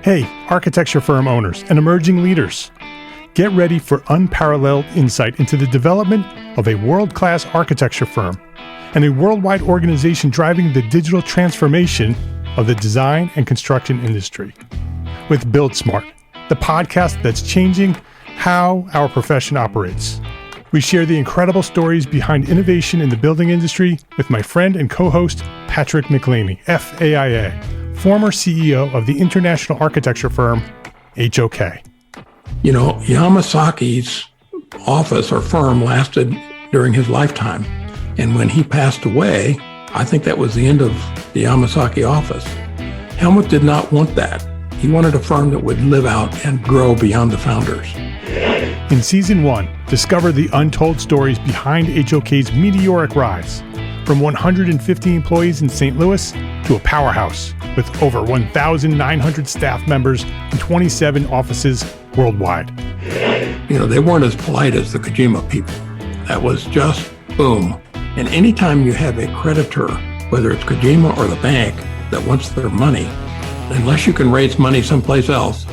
Hey, architecture firm owners and emerging leaders. Get ready for unparalleled insight into the development of a world-class architecture firm and a worldwide organization driving the digital transformation of the design and construction industry. With Build Smart, the podcast that's changing how our profession operates. We share the incredible stories behind innovation in the building industry with my friend and co-host, Patrick McLeamy, FAIA, former CEO of the international architecture firm, HOK. You know, Yamasaki's office or firm lasted during his lifetime. And when he passed away, I think that was the end of the Yamasaki office. Helmut did not want that. He wanted a firm that would live out and grow beyond the founders. In Season 1, discover the untold stories behind HOK's meteoric rise, from 150 employees in St. Louis to a powerhouse with over 1,900 staff members and 27 offices worldwide. You know, they weren't as polite as the Kojima people. That was just boom. And anytime you have a creditor, whether it's Kojima or the bank, that wants their money, unless you can raise money someplace else,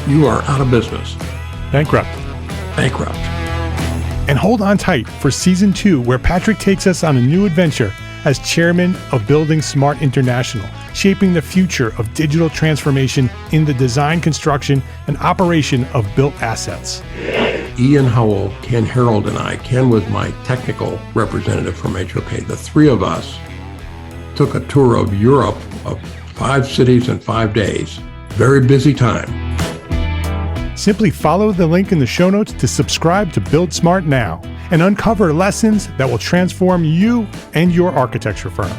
you are out of business. Bankrupt. And hold on tight for Season 2, where Patrick takes us on a new adventure as chairman of Building Smart International, shaping the future of digital transformation in the design, construction, and operation of built assets. Ian Howell, Ken Harold, and I, Ken was my technical representative from HOK. The three of us took a tour of Europe of 5 cities in 5 days. Very busy time. Simply follow the link in the show notes to subscribe to Build Smart now and uncover lessons that will transform you and your architecture firm.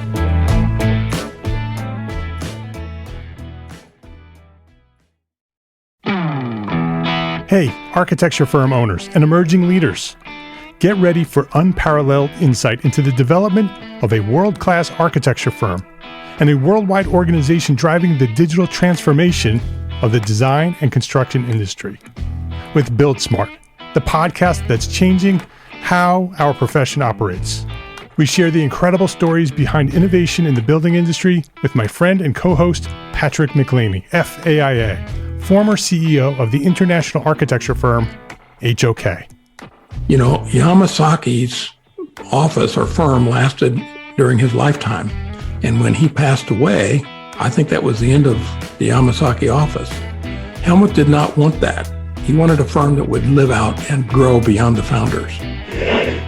Hey, architecture firm owners and emerging leaders. Get ready for unparalleled insight into the development of a world-class architecture firm and a worldwide organization driving the digital transformation of the design and construction industry. With Build Smart, the podcast that's changing how our profession operates. We share the incredible stories behind innovation in the building industry with my friend and co-host, Patrick McLeamy, FAIA, former CEO of the international architecture firm, HOK. You know, Yamasaki's office or firm lasted during his lifetime. And when he passed away, I think that was the end of the Yamasaki office. Helmut did not want that. He wanted a firm that would live out and grow beyond the founders.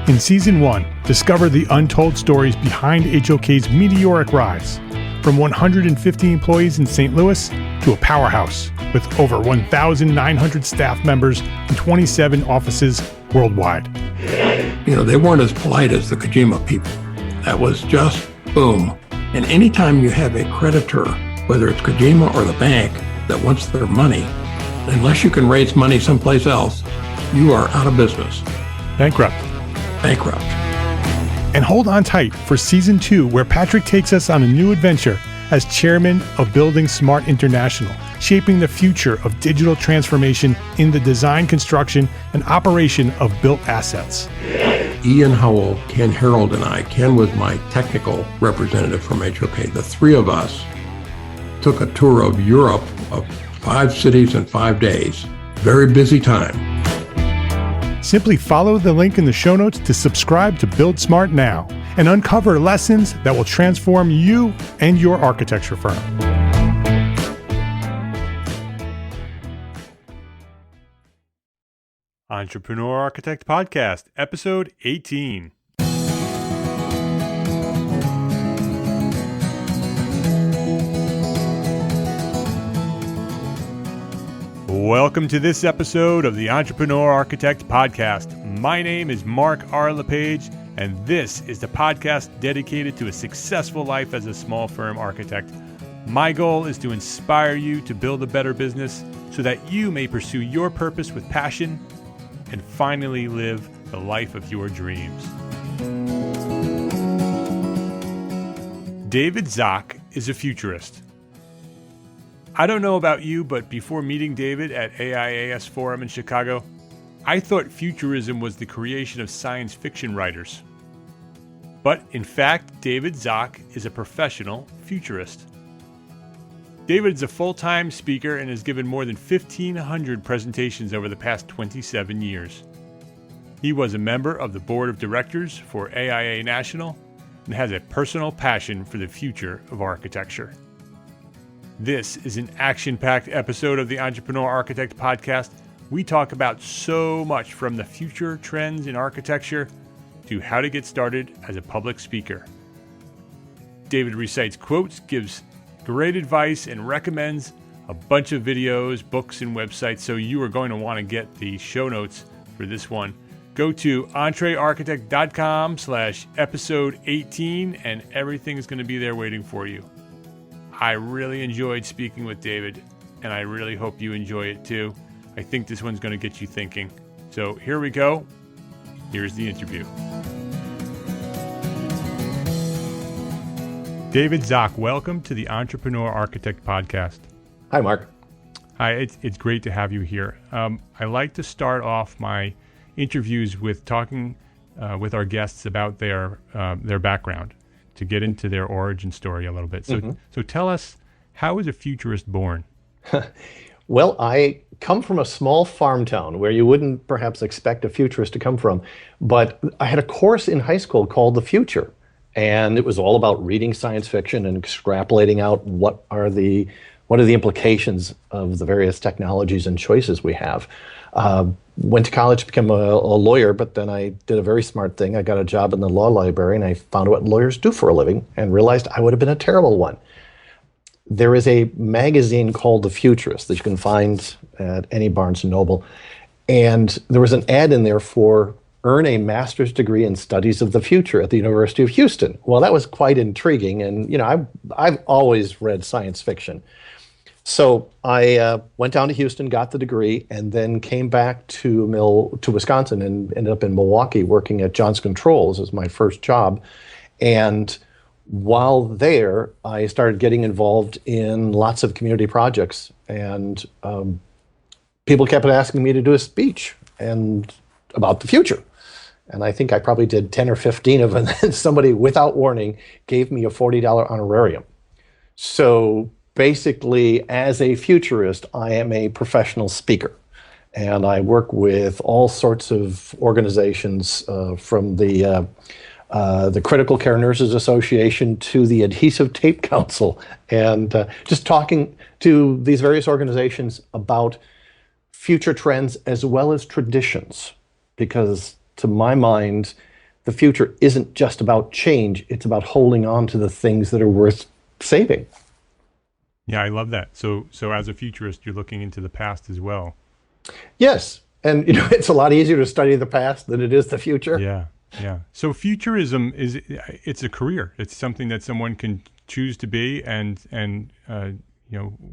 In Season 1, discover the untold stories behind HOK's meteoric rise, from 150 employees in St. Louis to a powerhouse with over 1,900 staff members and 27 offices worldwide. You know, they weren't as polite as the Kojima people. That was just boom. And anytime you have a creditor, whether it's Kojima or the bank, that wants their money, unless you can raise money someplace else, you are out of business. Bankrupt. And hold on tight for Season 2, where Patrick takes us on a new adventure as chairman of Building Smart International, shaping the future of digital transformation in the design, construction, and operation of built assets. Ian Howell, Ken Harold, and I, Ken was my technical representative from HOK. The three of us took a tour of Europe of 5 cities in 5 days. Very busy time. Simply follow the link in the show notes to subscribe to Build Smart now and uncover lessons that will transform you and your architecture firm. Entrepreneur Architect Podcast, Episode 18. Welcome to this episode of the Entrepreneur Architect Podcast. My name is Mark R. LePage, and this is the podcast dedicated to a successful life as a small firm architect. My goal is to inspire you to build a better business so that you may pursue your purpose with passion and finally live the life of your dreams. David Zock is a futurist. I don't know about you, but before meeting David at AIAS Forum in Chicago, I thought futurism was the creation of science fiction writers. But in fact, David Zock is a professional futurist. David is a full-time speaker and has given more than 1,500 presentations over the past 27 years. He was a member of the board of directors for AIA National and has a personal passion for the future of architecture. This is an action-packed episode of the Entrepreneur Architect Podcast. We talk about so much, from the future trends in architecture to how to get started as a public speaker. David recites quotes, gives great advice, and recommends a bunch of videos, books, and websites, so you are going to want to get the show notes for this one. Go to entrearchitect.com/episode 18, and everything is going to be there waiting for you. I really enjoyed speaking with David, and I really hope you enjoy it too. I think this one's going to get you thinking. So here we go. Here's the interview. David Zock, welcome to the Entrepreneur Architect Podcast. Hi, Mark. Hi, it's great to have you here. I like to start off my interviews with talking with our guests about their background, to get into their origin story a little bit. So tell us, how is a futurist born? Well, I come from a small farm town where you wouldn't perhaps expect a futurist to come from, but I had a course in high school called The Future, and it was all about reading science fiction and extrapolating out what are the implications of the various technologies and choices we have. Went to college to become a lawyer, but then I did a very smart thing. I got a job in the law library, and I found what lawyers do for a living and realized I would have been a terrible one. There is a magazine called The Futurist that you can find at any Barnes & Noble, and there was an ad in there for earn a master's degree in studies of the future at the University of Houston. Well, that was quite intriguing, and I've always read science fiction. So I went down to Houston, got the degree, and then came back to Wisconsin and ended up in Milwaukee working at Johnson Controls as my first job. And while there, I started getting involved in lots of community projects, and people kept asking me to do a speech and about the future. And I think I probably did 10 or 15 of them, and somebody, without warning, gave me a $40 honorarium. So basically, as a futurist, I am a professional speaker. And I work with all sorts of organizations, from the Critical Care Nurses Association to the Adhesive Tape Council, and just talking to these various organizations about future trends as well as traditions. Because to my mind, the future isn't just about change, it's about holding on to the things that are worth saving. Yeah, I love that. So as a futurist, you're looking into the past as well. Yes, and it's a lot easier to study the past than it is the future. Yeah. So futurism it's a career. It's something that someone can choose to be and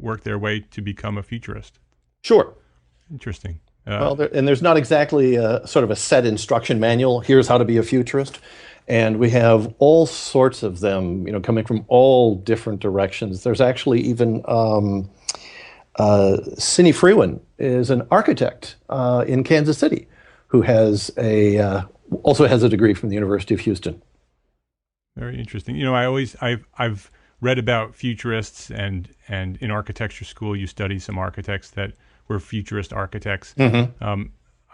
work their way to become a futurist. Sure. Interesting. There's not exactly sort of a set instruction manual. Here's how to be a futurist. And we have all sorts of them, coming from all different directions. There's actually even Cindy Freeman is an architect in Kansas City who has also has a degree from the University of Houston. Very interesting. I've read about futurists, and in architecture school you study some architects that were futurist architects. Mm-hmm.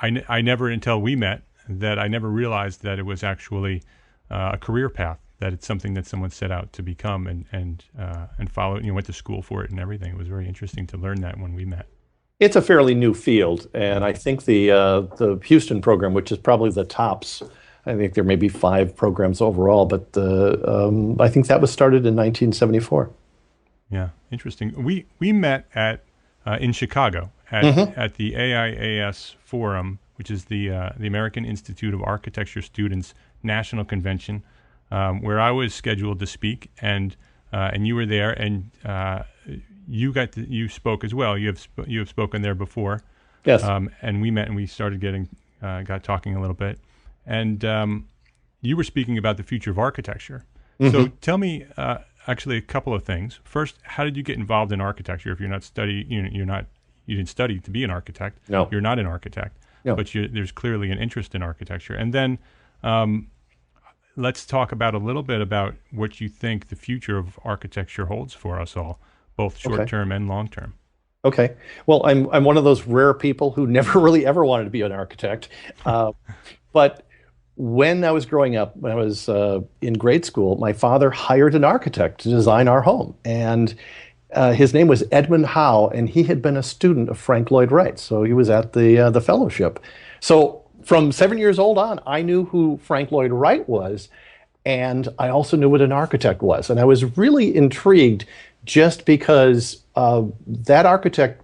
I never, until we met, that I never realized that it was actually a career path, that it's something that someone set out to become and follow it. Went to school for it and everything. It was very interesting to learn that when we met. It's a fairly new field, and I think the Houston program, which is probably the tops, I think there may be 5 programs overall, but I think that was started in 1974. Yeah, interesting. We met in Chicago at the AIAS Forum, which is the American Institute of Architecture Students National Convention, where I was scheduled to speak, and you were there, and you spoke as well. You have spoken there before. Yes. And we met and we started got talking a little bit, and you were speaking about the future of architecture. Mm-hmm. So tell me, actually, a couple of things. First, how did you get involved in architecture? If you're not you didn't study to be an architect. No. You're not an architect. No. But there's clearly an interest in architecture. And then let's talk about a little bit about what you think the future of architecture holds for us all, both short term and long term. Okay. Well, I'm one of those rare people who never really ever wanted to be an architect. But when I was growing up, when I was in grade school, my father hired an architect to design our home. And his name was Edmund Howe, and he had been a student of Frank Lloyd Wright. So he was at the fellowship. So from 7 years old on, I knew who Frank Lloyd Wright was. And I also knew what an architect was. And I was really intrigued just because that architect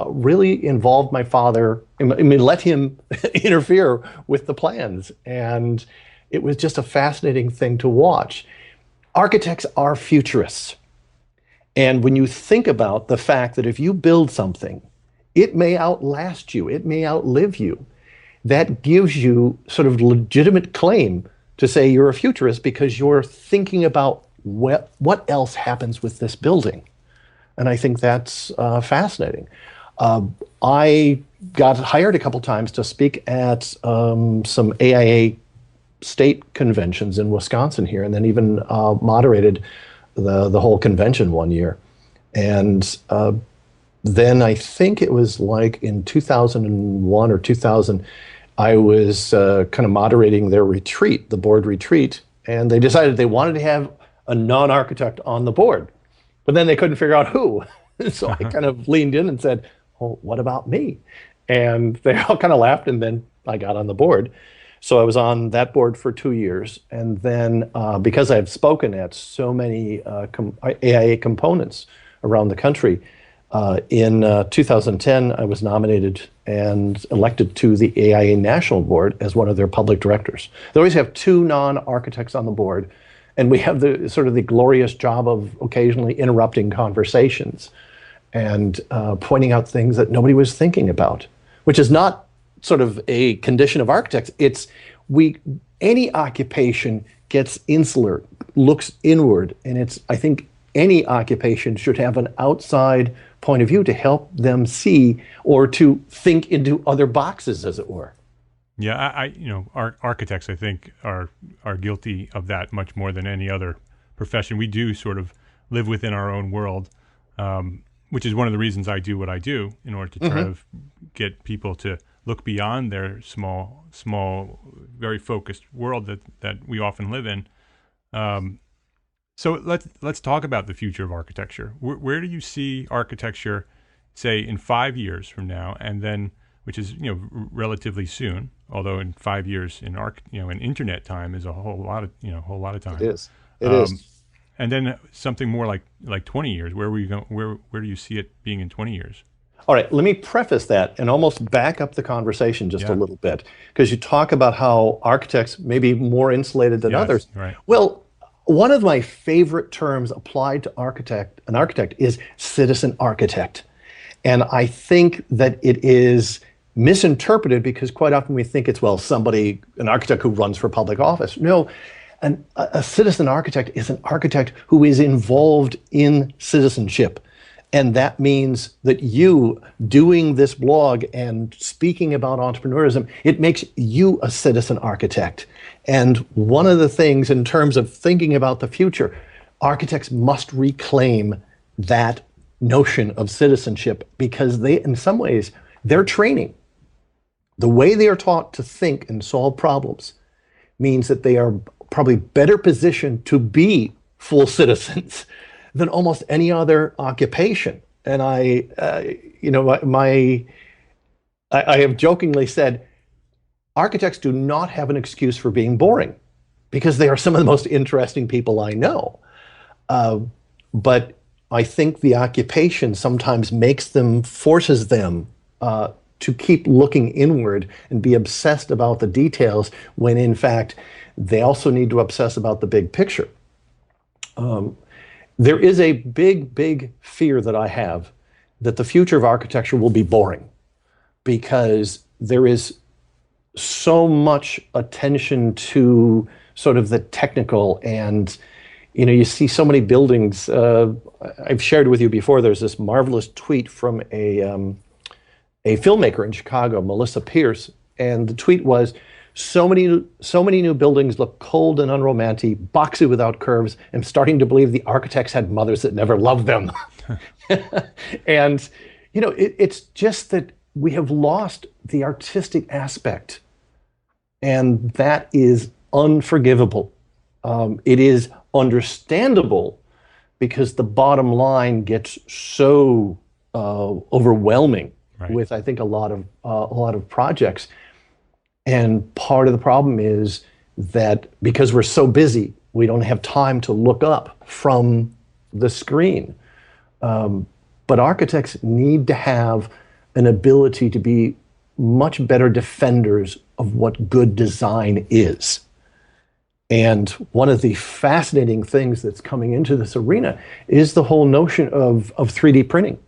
really involved my father. I mean, let him interfere with the plans. And it was just a fascinating thing to watch. Architects are futurists. And when you think about the fact that if you build something, it may outlast you, it may outlive you, that gives you sort of legitimate claim to say you're a futurist because you're thinking about what else happens with this building. And I think that's fascinating. I got hired a couple times to speak at some AIA state conventions in Wisconsin here, and then even moderated the whole convention one year. And then I think it was like in 2001 or 2000, I was kind of moderating their retreat, the board retreat, and they decided they wanted to have a non-architect on the board. But then they couldn't figure out who. So I kind of leaned in and said, oh, what about me? And they all kind of laughed, and then I got on the board. So I was on that board for 2 years. And then because I've spoken at so many AIA components around the country, in 2010, I was nominated and elected to the AIA National Board as one of their public directors. They always have two non-architects on the board, and we have the sort of the glorious job of occasionally interrupting conversations and pointing out things that nobody was thinking about, which is not sort of a condition of architects. It's any occupation gets insular, looks inward, and I think any occupation should have an outside point of view to help them see or to think into other boxes, as it were. Yeah, architects, I think, are guilty of that much more than any other profession. We do sort of live within our own world, which is one of the reasons I do what I do, in order to try to get people to look beyond their small, very focused world that we often live in. So let's talk about the future of architecture. Where do you see architecture, say, in 5 years from now, and then, which is relatively soon, although in 5 years in in internet time is a whole lot of time. It is. It is. And then something more like 20 years. Where do you see it being in 20 years? All right, let me preface that and almost back up the conversation just a little bit, because you talk about how architects may be more insulated than others. Right. Well, one of my favorite terms applied to an architect is citizen architect. And I think that it is misinterpreted because quite often we think it's, an architect who runs for public office. No, a citizen architect is an architect who is involved in citizenship. And that means that you doing this blog and speaking about entrepreneurism, it makes you a citizen architect. And one of the things in terms of thinking about the future, architects must reclaim that notion of citizenship because in some ways, their training, the way they are taught to think and solve problems, means that they are probably better positioned to be full citizens than almost any other occupation. And I have jokingly said, architects do not have an excuse for being boring because they are some of the most interesting people I know. But I think the occupation sometimes forces them to keep looking inward and be obsessed about the details when in fact they also need to obsess about the big picture. There is a big fear that I have that the future of architecture will be boring because there is so much attention to sort of the technical and, you see so many buildings. I've shared with you before, there's this marvelous tweet from a filmmaker in Chicago, Melissa Pierce, and the tweet was, So many new buildings look cold and unromantic, boxy without curves. I'm starting to believe the architects had mothers that never loved them. And, it's just that we have lost the artistic aspect. And that is unforgivable. It is understandable because the bottom line gets so overwhelming with, I think, a lot of projects. And part of the problem is that because we're so busy, we don't have time to look up from the screen. But architects need to have an ability to be much better defenders of what good design is. And one of the fascinating things that's coming into this arena is the whole notion of 3D printing,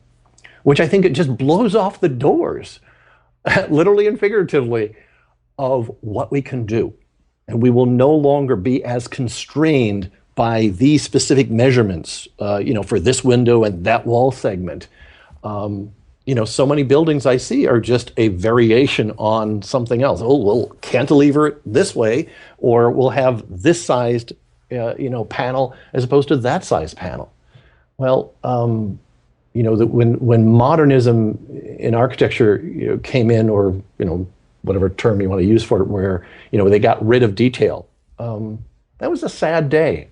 which I think it just blows off the doors, literally and figuratively, of what we can do. And we will no longer be as constrained by these specific measurements, for this window and that wall segment. So many buildings I see are just a variation on something else. Oh, we'll cantilever it this way, or we'll have this sized, panel as opposed to that size panel. Well, that when modernism in architecture came in, or whatever term you want to use for it, where they got rid of detail, that was a sad day,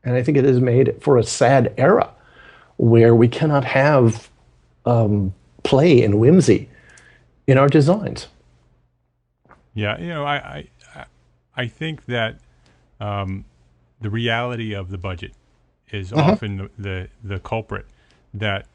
and I think it is made for a sad era, where we cannot have play and whimsy in our designs. Yeah, I think that the reality of the budget is often the culprit. That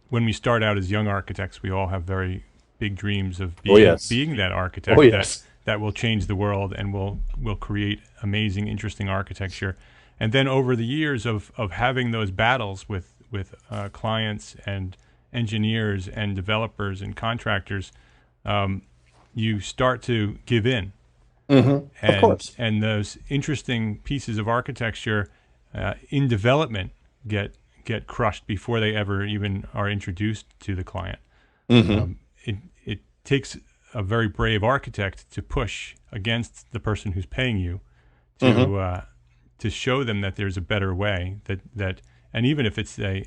when we start out as young architects, we all have very big dreams of being that architect that will change the world and will create amazing, interesting architecture. And then over the years of having those battles with clients and engineers and developers and contractors, you start to give in. Of course. And those interesting pieces of architecture in development get crushed before they ever even are introduced to the client. It takes a very brave architect to push against the person who's paying you to show them that there's a better way, that and even if it's a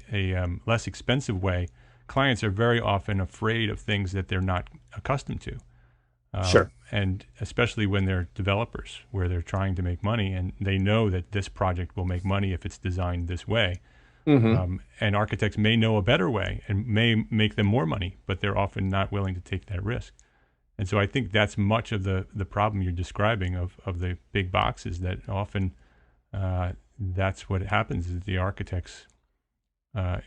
less expensive way, clients are very often afraid of things that they're not accustomed to. Sure. And especially when they're developers, where they're trying to make money and they know that this project will make money if it's designed this way. And architects may know a better way and may make them more money, but they're often not willing to take that risk. And so I think that's much of the problem you're describing of the big boxes, that often that's what happens, is the architects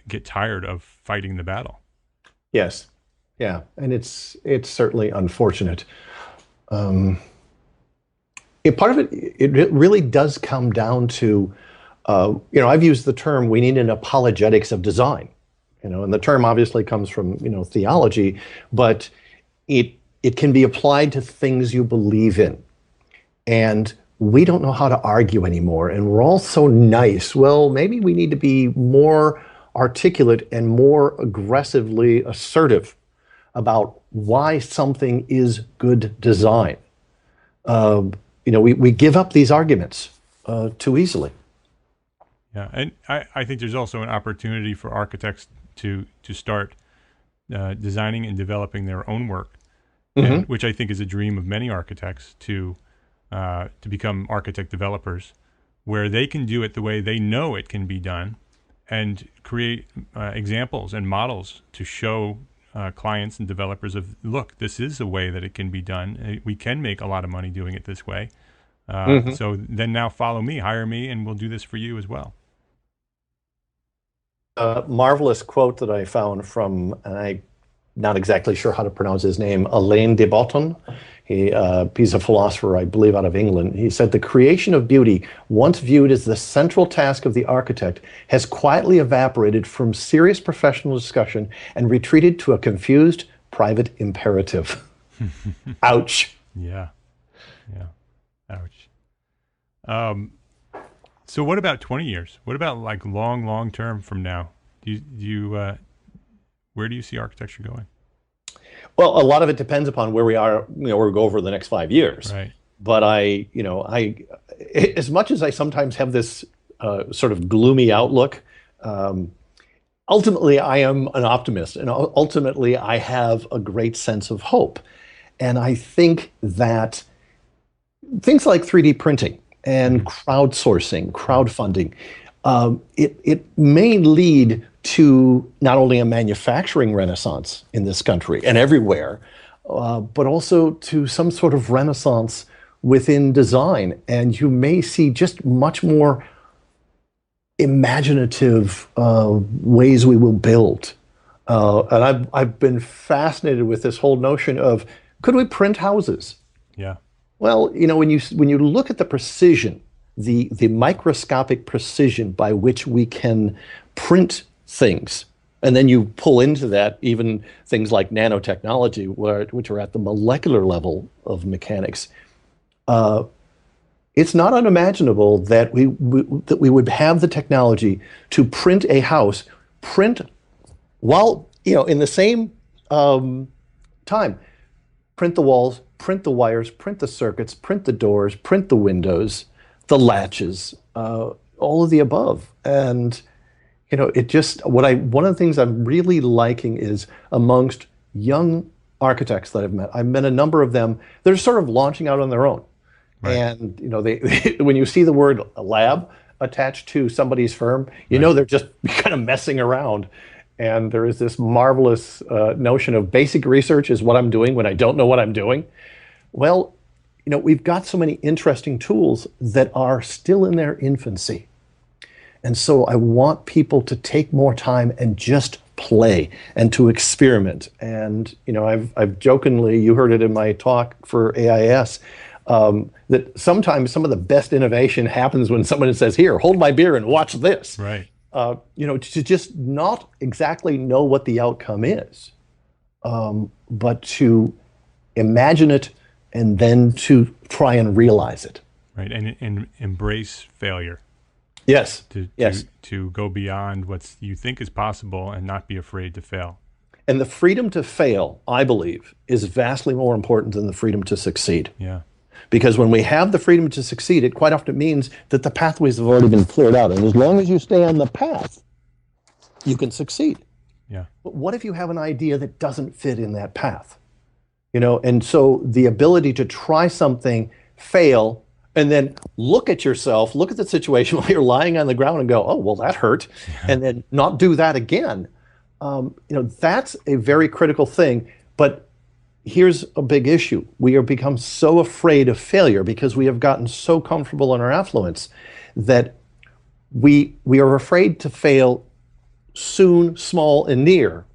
get tired of fighting the battle. Yes. Yeah. And it's certainly unfortunate. Part of it really does come down to, I've used the term, we need an apologetics of design, and the term obviously comes from, theology, but it can be applied to things you believe in. And we don't know how to argue anymore. And we're all so nice. Well, maybe we need to be more articulate and more aggressively assertive about why something is good design. We give up these arguments too easily. Yeah, and I think there's also an opportunity for architects to start designing and developing their own work, and, which I think is a dream of many architects, to become architect developers, where they can do it the way they know it can be done, and create examples and models to show clients and developers of, look, this is a way that it can be done. We can make a lot of money doing it this way. So then now follow me, hire me, and we'll do this for you as well. A marvelous quote that I found from, and I'm not exactly sure how to pronounce his name, Alain de Botton. He's a philosopher, I believe, out of England. He said, "The creation of beauty, once viewed as the central task of the architect, has quietly evaporated from serious professional discussion and retreated to a confused private imperative." Ouch. Yeah. Ouch. So what about 20 years? What about like long term from now? Where do you see architecture going? Well, a lot of it depends upon where we are, where we go over the next 5 years. Right. But as much as I sometimes have this sort of gloomy outlook, ultimately I am an optimist, and ultimately I have a great sense of hope. And I think that things like 3D printing and crowdsourcing, crowdfunding, it may lead to not only a manufacturing renaissance in this country and everywhere, but also to some sort of renaissance within design. And you may see just much more imaginative ways we will build. And I've been fascinated with this whole notion of, could we print houses? Yeah. Well, when you look at the precision, the microscopic precision by which we can print things, and then you pull into that even things like nanotechnology, which are at the molecular level of mechanics, it's not unimaginable that we would have the technology to print a house, while in the same time, print the walls, print the wires, print the circuits, print the doors, print the windows, the latches, all of the above. And it just, one of the things I'm really liking is amongst young architects that I've met a number of them, they're sort of launching out on their own. Right. And they when you see the word lab attached to somebody's firm, they're just kind of messing around. And there is this marvelous notion of basic research is what I'm doing when I don't know what I'm doing. Well, we've got so many interesting tools that are still in their infancy. And so I want people to take more time and just play and to experiment. And, I've jokingly, you heard it in my talk for AIAS, that sometimes some of the best innovation happens when someone says, here, hold my beer and watch this. Right. To just not exactly know what the outcome is, but to imagine it and then to try and realize it. Right, and embrace failure. Yes. To go beyond what you think is possible and not be afraid to fail. And the freedom to fail, I believe, is vastly more important than the freedom to succeed. Yeah. Because when we have the freedom to succeed, it quite often means that the pathways have already been cleared out. And as long as you stay on the path, you can succeed. Yeah. But what if you have an idea that doesn't fit in that path? And so the ability to try something, fail, and then look at yourself, look at the situation while you're lying on the ground and go, oh, well, that hurt, and then not do that again. That's a very critical thing. But here's a big issue. We have become so afraid of failure because we have gotten so comfortable in our affluence that we are afraid to fail soon, small, and near.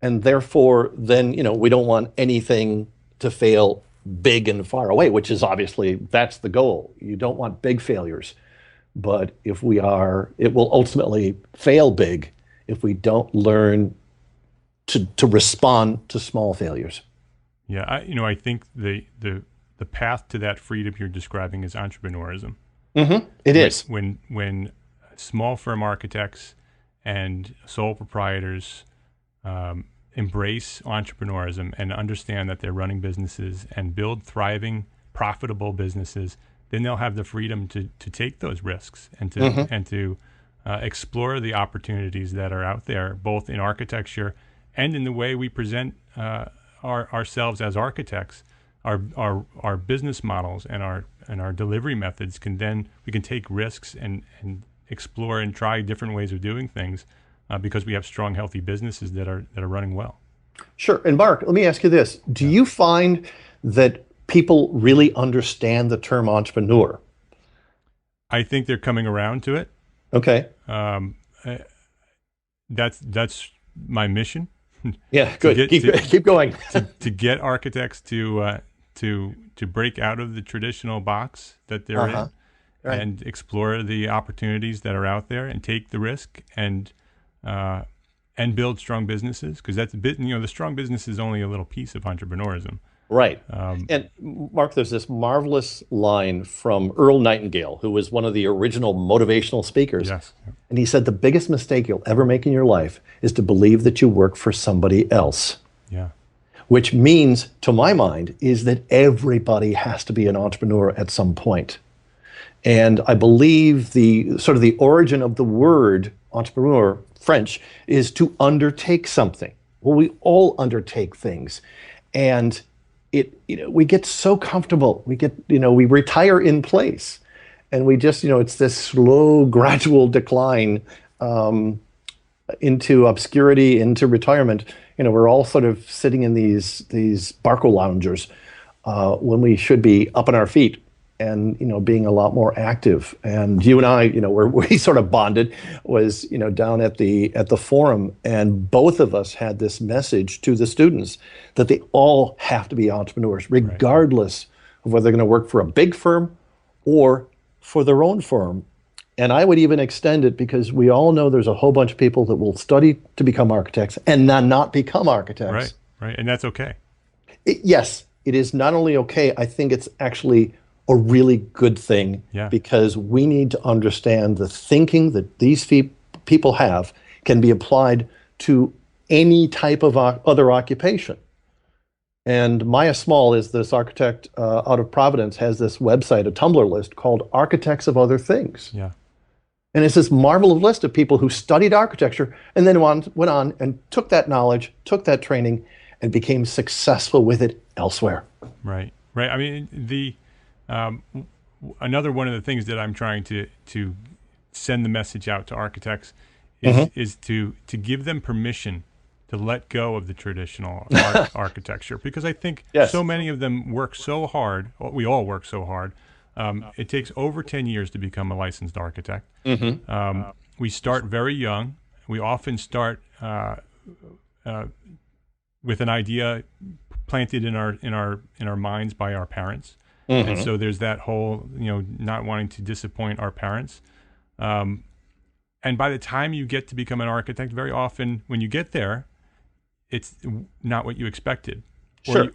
And therefore, then, we don't want anything to fail big and far away, which is obviously, that's the goal. You don't want big failures. But it will ultimately fail big if we don't learn to respond to small failures. Yeah, I think the path to that freedom you're describing is entrepreneurism. Mm-hmm. It is. When small firm architects and sole proprietors embrace entrepreneurism and understand that they're running businesses and build thriving, profitable businesses, then they'll have the freedom to take those risks and to explore the opportunities that are out there, both in architecture and in the way we present ourselves as architects. Our business models and our delivery methods we can take risks and explore and try different ways of doing things because we have strong, healthy businesses that are running well. Sure. And Mark, let me ask you this: do you find that people really understand the term entrepreneur? I think they're coming around to it. Okay. That's my mission. Yeah, good. Keep going. to get architects to break out of the traditional box that they're in, right, and explore the opportunities that are out there and take the risk and build strong businesses, because that's a bit, the strong business is only a little piece of entrepreneurism. Right. And Mark, there's this marvelous line from Earl Nightingale, who was one of the original motivational speakers. Yes. And he said, the biggest mistake you'll ever make in your life is to believe that you work for somebody else. Yeah. which means, to my mind, is that everybody has to be an entrepreneur at some point. And I believe the sort of the origin of the word entrepreneur, French, is to undertake something. Well, we all undertake things. And we get so comfortable. We retire in place. And we just, it's this slow, gradual decline into obscurity, into retirement. We're all sort of sitting in these Barco loungers when we should be up on our feet and, being a lot more active. And you and I, where we sort of bonded was, down at the forum, and both of us had this message to the students that they all have to be entrepreneurs, regardless of whether they're going to work for a big firm or for their own firm. And I would even extend it, because we all know there's a whole bunch of people that will study to become architects and not become architects. Right. And that's okay. Yes, it is not only okay, I think it's actually a really good thing, because we need to understand the thinking that these people have can be applied to any type of other occupation. And Maya Small is this architect out of Providence, has this website, a Tumblr list called Architects of Other Things. Yeah. And it's this marvelous list of people who studied architecture and then went on and took that knowledge, took that training, and became successful with it elsewhere. Right. I mean, another one of the things that I'm trying to send the message out to architects is to give them permission to let go of the traditional architecture, because I think so many of them work so hard. We all work so hard. It takes over 10 years to become a licensed architect. We start very young. We often start with an idea planted in our minds by our parents. And so there's that whole, not wanting to disappoint our parents. And by the time you get to become an architect, very often when you get there, it's not what you expected.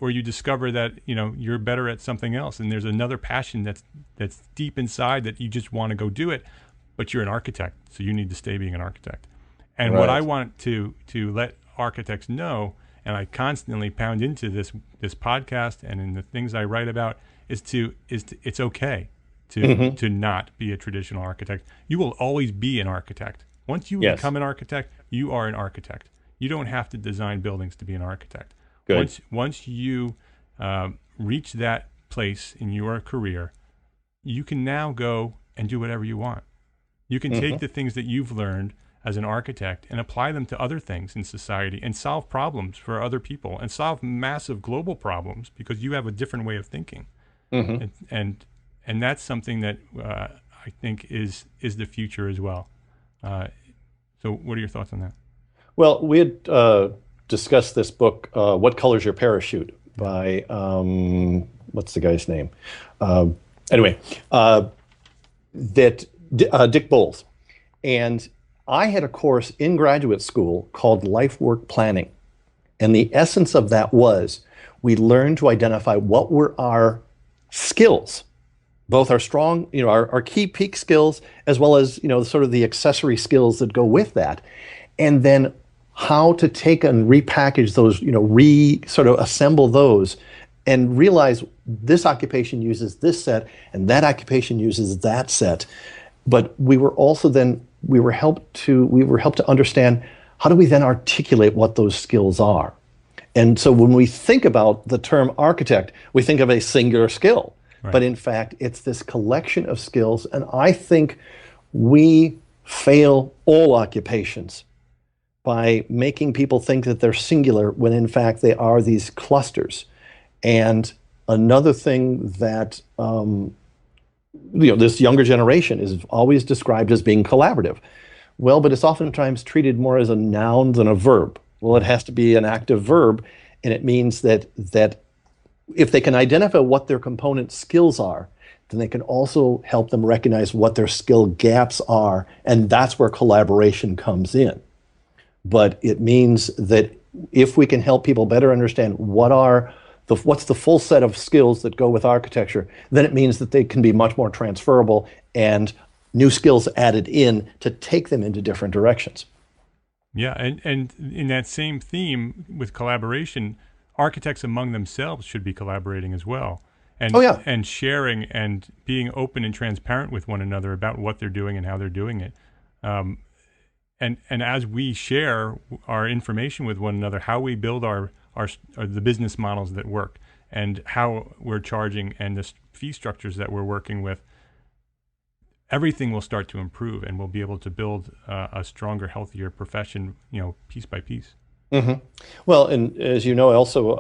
Or you discover that, you're better at something else, and there's another passion that's deep inside that you just want to go do it, but you're an architect, so you need to stay being an architect. And what I want to let architects know, and I constantly pound into this podcast and in the things I write about, is it's okay to not be a traditional architect. You will always be an architect. Once you become an architect, you are an architect. You don't have to design buildings to be an architect. Once you reach that place in your career, you can now go and do whatever you want. You can take the things that you've learned as an architect and apply them to other things in society and solve problems for other people and solve massive global problems, because you have a different way of thinking. And that's something that I think is the future as well. So what are your thoughts on that? Well, we had discussed this book, What Color's Your Parachute, by, what's the guy's name? Dick Bowles. And I had a course in graduate school called Life Work Planning. And the essence of that was we learned to identify what were our skills, both our strong, our key peak skills, as well as, sort of the accessory skills that go with that. And then how to take and repackage those, sort of assemble those, and realize this occupation uses this set and that occupation uses that set. But we were also then, we were helped to understand, how do we then articulate what those skills are? And so when we think about the term architect, we think of a singular skill. But in fact, it's this collection of skills. And I think we fail all occupations by making people think that they're singular, when in fact they are these clusters. And another thing that this younger generation is always described as being collaborative. Well, but it's oftentimes treated more as a noun than a verb. Well, it has to be an active verb, and it means that if they can identify what their component skills are, then they can also help them recognize what their skill gaps are, and that's where collaboration comes in. But it means that if we can help people better understand what's the full set of skills that go with architecture, then it means that they can be much more transferable and new skills added in to take them into different directions. Yeah, and in that same theme with collaboration, architects among themselves should be collaborating as well. And, Oh, yeah. and sharing and being open and transparent with one another about what they're doing and how they're doing it. And as we share our information with one another, how we build our the business models that work and how we're charging and the fee structures that we're working with, everything will start to improve, and we'll be able to build a stronger, healthier profession, piece by piece. Mm-hmm. Well, and as you know,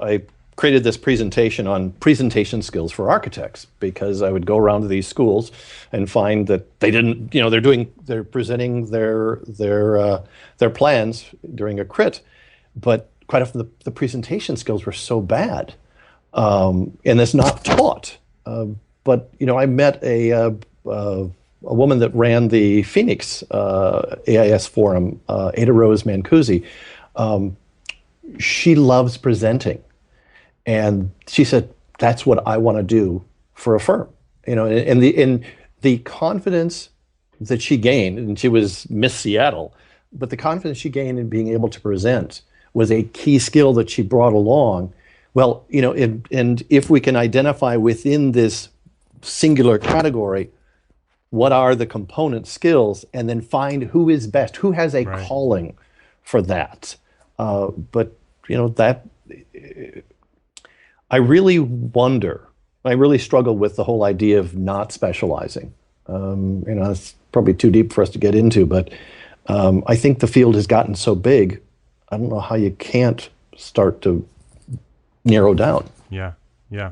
I created this presentation on presentation skills for architects, because I would go around to these schools and find that they didn't, they're presenting their plans during a crit, but quite often the presentation skills were so bad, and it's not taught. But I met a woman that ran the Phoenix AIAS Forum, Ada Rose Mancusi. She loves presenting. And she said, that's what I want to do for a firm. And the confidence that she gained, and she was Miss Seattle, but the confidence she gained in being able to present was a key skill that she brought along. Well, and if we can identify within this singular category, what are the component skills, and then find who is best, who has a calling for that. But that, I really struggle with the whole idea of not specializing. It's probably too deep for us to get into, but I think the field has gotten so big, I don't know how you can't start to narrow down. Yeah.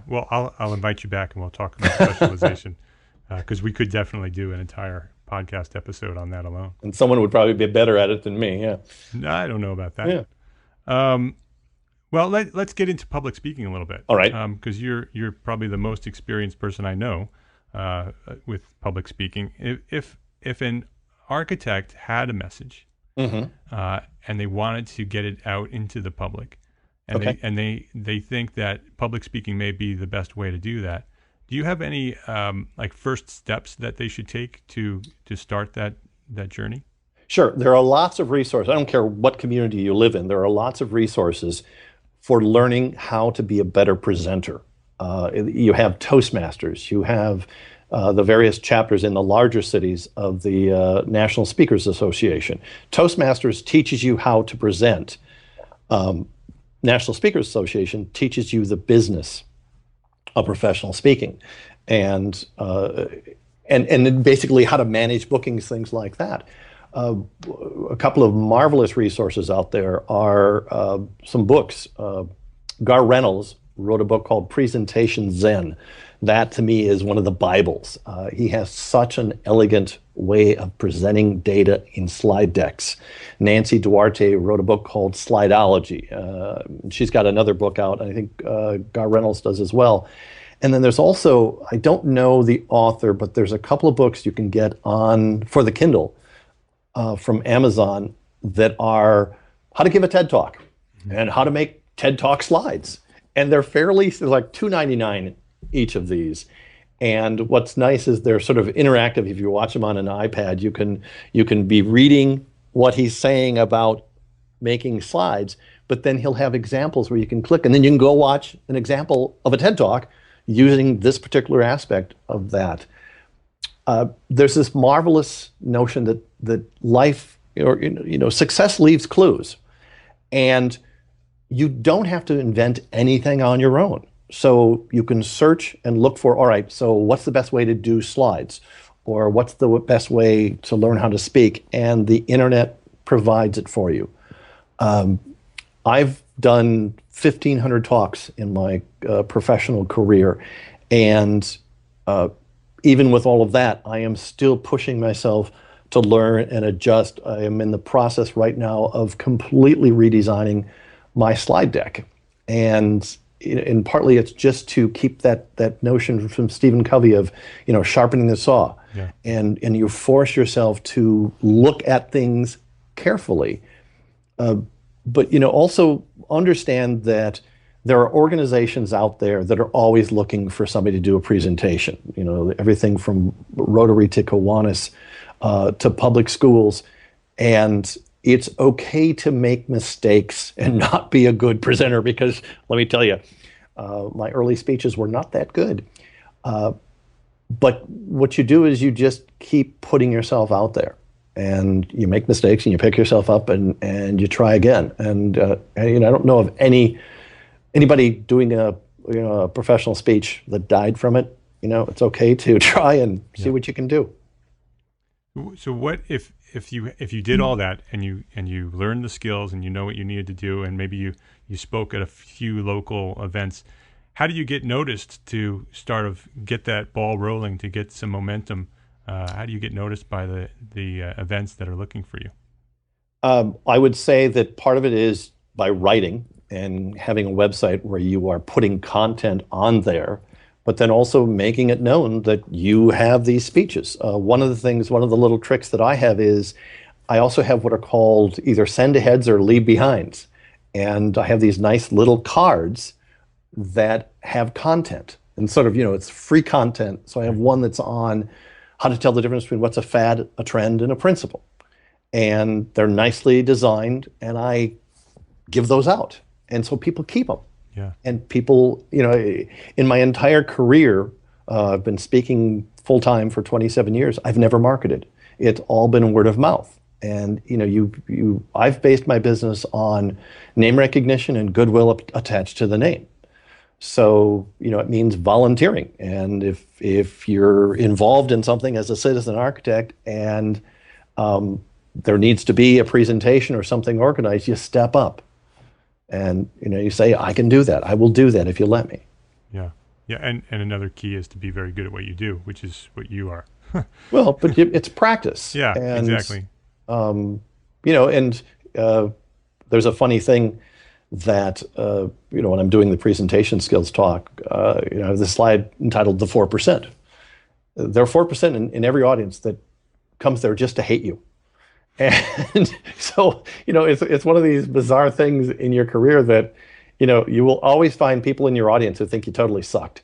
Well, I'll invite you back and we'll talk about specialization, because we could definitely do an entire podcast episode on that alone. And someone would probably be better at it than me. Yeah. I don't know about that. Yeah. Well, let's get into public speaking a little bit. All right. Because you're probably the most experienced person I know with public speaking. If an architect had a message, and they wanted to get it out into the public, and they think that public speaking may be the best way to do that, do you have any first steps that they should take to start that journey? Sure. There are lots of resources. I don't care what community you live in. There are lots of resources for learning how to be a better presenter. You have Toastmasters. You have the various chapters in the larger cities of the National Speakers Association. Toastmasters teaches you how to present. National Speakers Association teaches you the business of professional speaking, and basically how to manage bookings, things like that. A couple of marvelous resources out there are some books. Gar Reynolds wrote a book called Presentation Zen. That, to me, is one of the Bibles. He has such an elegant way of presenting data in slide decks. Nancy Duarte wrote a book called Slideology. She's got another book out, I think Gar Reynolds does as well. And then there's also, I don't know the author, but there's a couple of books you can get for the Kindle from Amazon that are how to give a TED Talk and how to make TED Talk slides. And they're like $2.99 each of these. And what's nice is they're sort of interactive. If you watch them on an iPad, you can be reading what he's saying about making slides, but then he'll have examples where you can click, and then you can go watch an example of a TED Talk using this particular aspect of that. There's this marvelous notion that life, success leaves clues, and you don't have to invent anything on your own. So you can search and look for, all right, so what's the best way to do slides? Or what's the best way to learn how to speak? And the internet provides it for you. I've done 1,500 talks in my professional career. And even with all of that, I am still pushing myself to learn and adjust. I am in the process right now of completely redesigning my slide deck. And partly it's just to keep that notion from Stephen Covey of, sharpening the saw. Yeah. And you force yourself to look at things carefully. But, also understand that there are organizations out there that are always looking for somebody to do a presentation. Everything from Rotary to Kiwanis to public schools. And it's okay to make mistakes and not be a good presenter, because let me tell you, my early speeches were not that good. But what you do is you just keep putting yourself out there, and you make mistakes and you pick yourself up and you try again. And I don't know of anybody doing a professional speech that died from it. It's okay to try and see what you can do. So what if you did all that and you learned the skills and you know what you needed to do, and maybe you spoke at a few local events, how do you get noticed to get that ball rolling, to get some momentum? How do you get noticed by the events that are looking for you? I would say that part of it is by writing and having a website where you are putting content on there, but then also making it known that you have these speeches. One of the little tricks that I have is I also have what are called either send-aheads or leave-behinds. And I have these nice little cards that have content. And sort of, it's free content. So I have one that's on how to tell the difference between what's a fad, a trend, and a principle. And they're nicely designed, and I give those out. And so people keep them. Yeah. And people, in my entire career, I've been speaking full-time for 27 years. I've never marketed. It's all been word of mouth. And, I've based my business on name recognition and goodwill attached to the name. So, it means volunteering. And if you're involved in something as a citizen architect and there needs to be a presentation or something organized, you step up. And, you say, I can do that. I will do that if you let me. Yeah. Yeah. And another key is to be very good at what you do, which is what you are. Well, but it's practice. Yeah, and, exactly. There's a funny thing that, when I'm doing the presentation skills talk, I have this slide entitled The 4%. There are 4% in every audience that comes there just to hate you. And so, it's one of these bizarre things in your career that, you will always find people in your audience who think you totally sucked.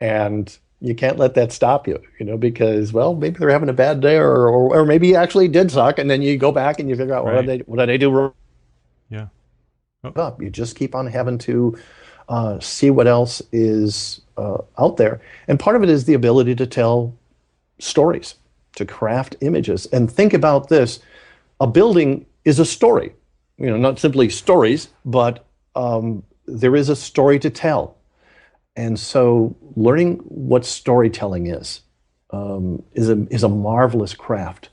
And you can't let that stop you, because, well, maybe they're having a bad day or maybe you actually did suck. And then you go back and you figure out, right. what did I do wrong? Yeah. Oh. You just keep on having to see what else is out there. And part of it is the ability to tell stories, to craft images. And think about this. A building is a story, not simply stories, but there is a story to tell. And so learning what storytelling is a marvelous craft.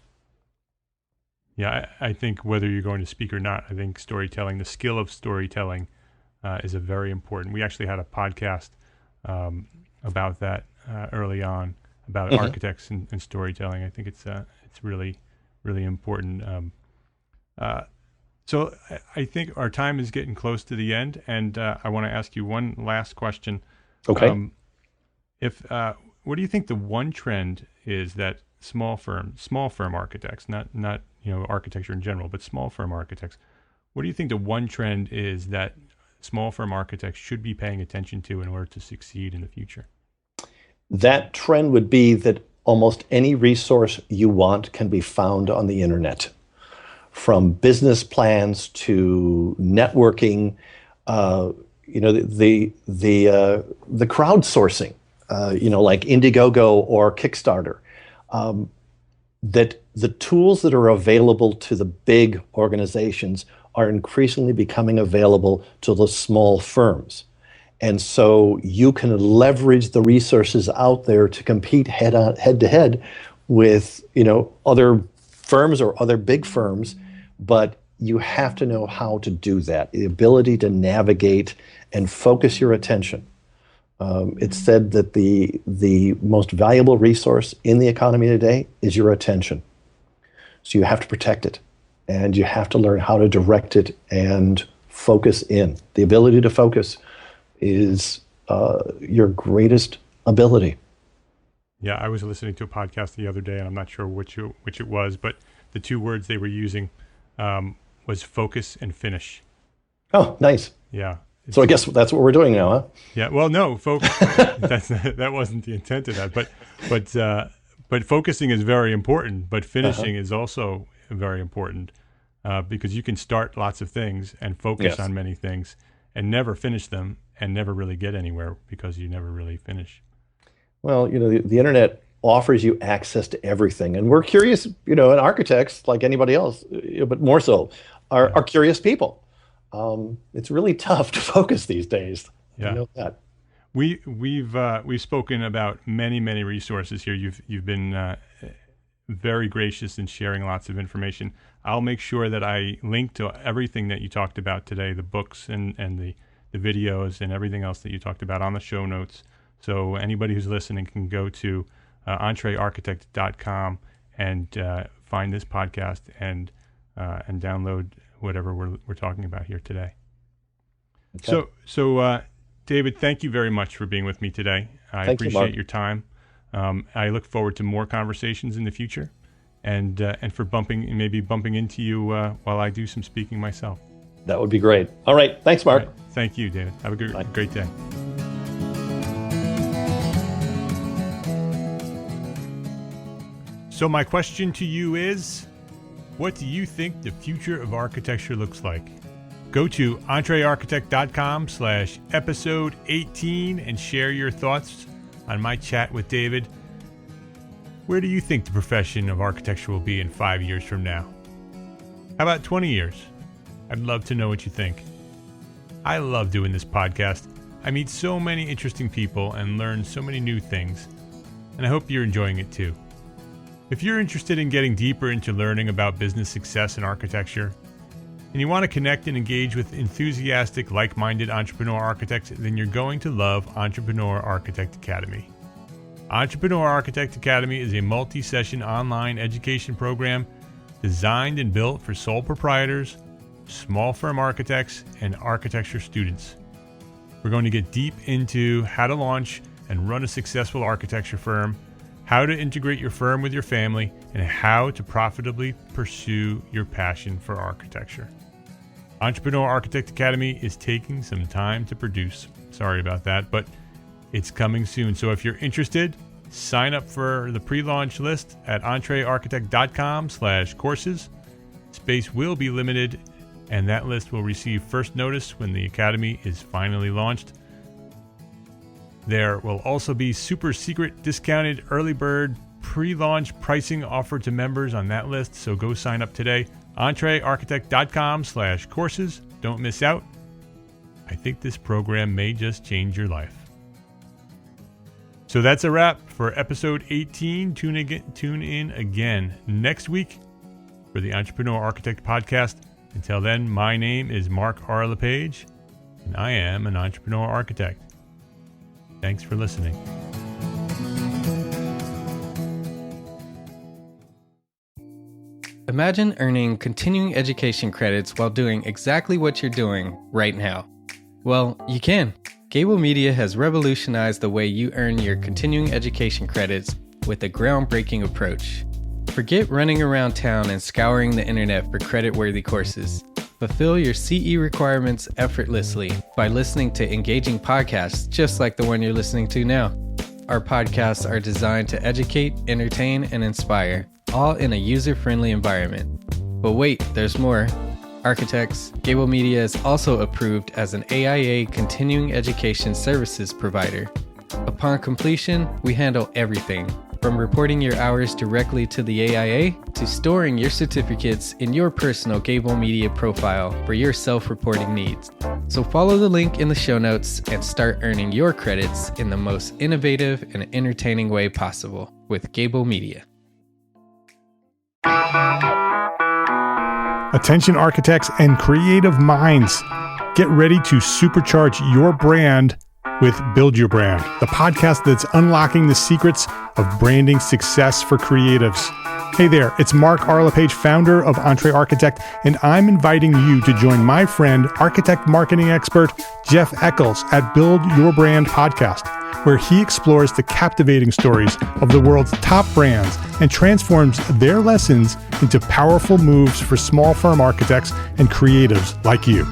Yeah, I think whether you're going to speak or not, I think storytelling, the skill of storytelling is a very important. We actually had a podcast about that early on, about architects and storytelling. I think it's really, really important. So I think our time is getting close to the end, and I want to ask you one last question. Okay. What do you think the one trend is that small firm architects, not architecture in general, but small firm architects, what do you think the one trend is that small firm architects should be paying attention to in order to succeed in the future? That trend would be that almost any resource you want can be found on the internet, from business plans to networking, the crowdsourcing, like Indiegogo or Kickstarter, that the tools that are available to the big organizations are increasingly becoming available to the small firms. And so you can leverage the resources out there to compete head to head with, other firms or other big firms, but you have to know how to do that. The ability to navigate and focus your attention. It's said that the most valuable resource in the economy today is your attention. So you have to protect it, and you have to learn how to direct it and focus in. The ability to focus is your greatest ability. Yeah, I was listening to a podcast the other day, and I'm not sure which it was, but the two words they were using was focus and finish. Oh, nice. Yeah. So I guess that's what we're doing now, huh? Yeah. Well, no, focus. That wasn't the intent of that, but focusing is very important, but finishing is also very important. because you can start lots of things and focus on many things and never finish them and never really get anywhere because you never really finish. Well, the internet offers you access to everything, and we're curious, and architects, like anybody else, but more so, are curious people. It's really tough to focus these days. Yeah. I know that. We've spoken about many resources here. You've been very gracious in sharing lots of information. I'll make sure that I link to everything that you talked about today, the books and the videos and everything else that you talked about on the show notes. So anybody who's listening can go to entrearchitect.com and find this podcast and download whatever we're talking about here today. Okay. So David, thank you very much for being with me today. I appreciate your time. I look forward to more conversations in the future, and for maybe bumping into you while I do some speaking myself. That would be great. All right. Thanks, Mark. Right. Thank you, David. Have a great day. So my question to you is, what do you think the future of architecture looks like? Go to entrearchitect.com/episode 18 and share your thoughts on my chat with David. Where do you think the profession of architecture will be in 5 years from now? How about 20 years? I'd love to know what you think. I love doing this podcast. I meet so many interesting people and learn so many new things, and I hope you're enjoying it too. If you're interested in getting deeper into learning about business success in architecture, and you want to connect and engage with enthusiastic, like-minded entrepreneur architects, then you're going to love Entrepreneur Architect Academy. Entrepreneur Architect Academy is a multi-session online education program designed and built for sole proprietors, small firm architects, and architecture students. We're going to get deep into how to launch and run a successful architecture firm, how to integrate your firm with your family, and how to profitably pursue your passion for architecture. Entrepreneur Architect Academy is taking some time to produce. Sorry about that, but it's coming soon. So if you're interested, sign up for the pre-launch list at entrearchitect.com/courses. Space will be limited, and that list will receive first notice when the Academy is finally launched. There will also be super secret discounted early bird pre-launch pricing offered to members on that list, so go sign up today. entrearchitect.com/courses. Don't miss out. I think this program may just change your life. So that's a wrap for episode 18. Tune in again next week for the Entrepreneur Architect Podcast. Until then, my name is Mark R. LePage, and I am an entrepreneur architect. Thanks for listening. Imagine earning continuing education credits while doing exactly what you're doing right now. Well, you can. Gable Media has revolutionized the way you earn your continuing education credits with a groundbreaking approach. Forget running around town and scouring the internet for credit-worthy courses. Fulfill your CE requirements effortlessly by listening to engaging podcasts just like the one you're listening to now. Our podcasts are designed to educate, entertain, and inspire, all in a user-friendly environment. But wait, there's more. Architects, Gable Media is also approved as an AIA Continuing Education Services provider. Upon completion, we handle everything, from reporting your hours directly to the AIA to storing your certificates in your personal Gable Media profile for your self-reporting needs. So follow the link in the show notes and start earning your credits in the most innovative and entertaining way possible with Gable Media. Attention architects and creative minds. Get ready to supercharge your brand with Build Your Brand, the podcast that's unlocking the secrets of branding success for creatives. Hey there, it's Mark R. LePage, founder of Entre Architect, and I'm inviting you to join my friend, architect marketing expert Jeff Eccles at Build Your Brand podcast, where he explores the captivating stories of the world's top brands and transforms their lessons into powerful moves for small firm architects and creatives like you.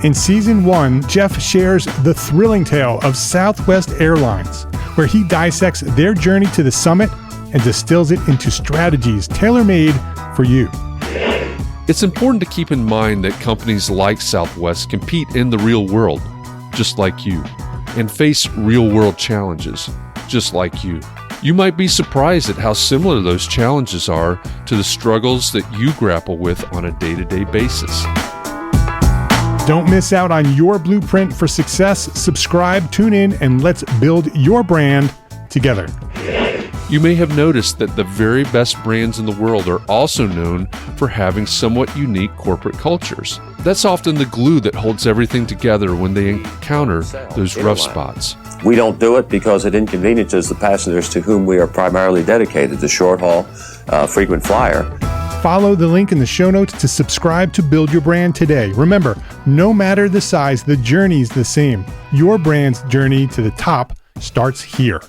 In Season 1, Jeff shares the thrilling tale of Southwest Airlines, where he dissects their journey to the summit and distills it into strategies tailor-made for you. It's important to keep in mind that companies like Southwest compete in the real world, just like you, and face real-world challenges, just like you. You might be surprised at how similar those challenges are to the struggles that you grapple with on a day-to-day basis. Don't miss out on your blueprint for success. Subscribe, tune in, and let's build your brand together. You may have noticed that the very best brands in the world are also known for having somewhat unique corporate cultures. That's often the glue that holds everything together when they encounter those rough spots. We don't do it because it inconveniences the passengers to whom we are primarily dedicated, the short-haul, frequent flyer. Follow the link in the show notes to subscribe to Build Your Brand today. Remember, no matter the size, the journey's the same. Your brand's journey to the top starts here.